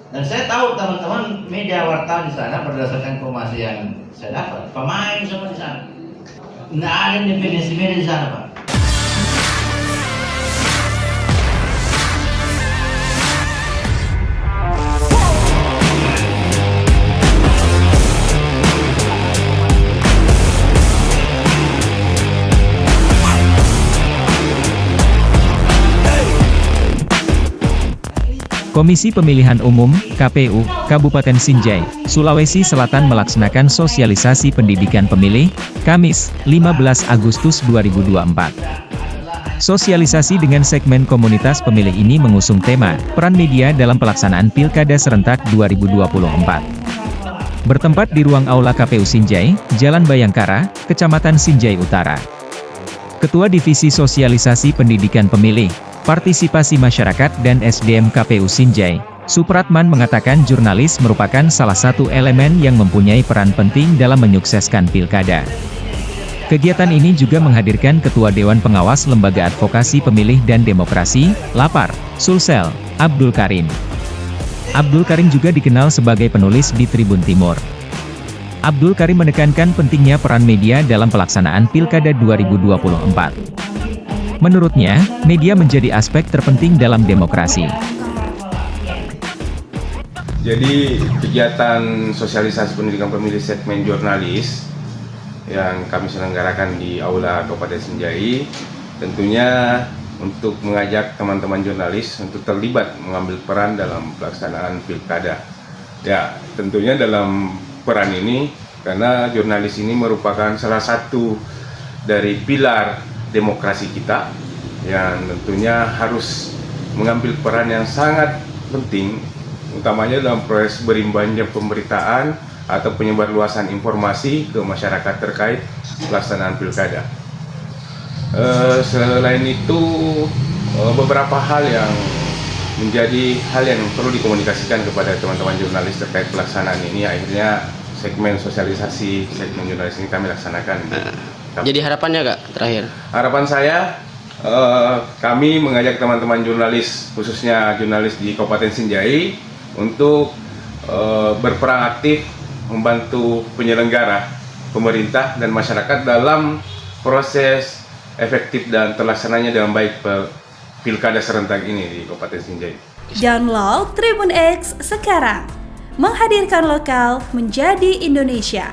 Dan saya tahu teman-teman media wartawan di sana berdasarkan informasi yang saya dapat, pemain semua di sana. Nggak ada independensi media di sana, Pak. Komisi Pemilihan Umum, KPU, Kabupaten Sinjai, Sulawesi Selatan melaksanakan sosialisasi pendidikan pemilih, Kamis, 15 Agustus 2024. Sosialisasi dengan segmen komunitas pemilih ini mengusung tema, peran media dalam pelaksanaan Pilkada Serentak 2024. Bertempat di ruang Aula KPU Sinjai, Jalan Bayangkara, Kecamatan Sinjai Utara. Ketua Divisi Sosialisasi Pendidikan Pemilih, Partisipasi Masyarakat dan SDM KPU Sinjai, Supratman mengatakan jurnalis merupakan salah satu elemen yang mempunyai peran penting dalam menyukseskan pilkada. Kegiatan ini juga menghadirkan Ketua Dewan Pengawas Lembaga Advokasi Pemilih dan Demokrasi, LAPAR, Sulsel, Abdul Karim. Abdul Karim juga dikenal sebagai penulis di Tribun Timur. Abdul Karim menekankan pentingnya peran media dalam pelaksanaan Pilkada 2024. Menurutnya, media menjadi aspek terpenting dalam demokrasi. Jadi, kegiatan sosialisasi pendidikan pemilih segmen jurnalis yang kami selenggarakan di Aula Kabupaten Sinjai, tentunya untuk mengajak teman-teman jurnalis untuk terlibat mengambil peran dalam pelaksanaan pilkada. Ya, tentunya dalam peran ini, karena jurnalis ini merupakan salah satu dari pilar demokrasi kita yang tentunya harus mengambil peran yang sangat penting, utamanya dalam proses berimbangnya pemberitaan atau penyebarluasan informasi ke masyarakat terkait pelaksanaan pilkada. Selain itu, beberapa hal yang menjadi hal yang perlu dikomunikasikan kepada teman-teman jurnalis terkait pelaksanaan ini, akhirnya segmen sosialisasi segmen jurnalis ini kami laksanakan. Jadi harapannya Kak, terakhir? Harapan saya, kami mengajak teman-teman jurnalis, khususnya jurnalis di Kabupaten Sinjai, untuk berperan aktif membantu penyelenggara, pemerintah, dan masyarakat dalam proses efektif dan terlaksananya dengan baik Pilkada Serentak ini di Kabupaten Sinjai. Download Tribun X sekarang, menghadirkan lokal menjadi Indonesia.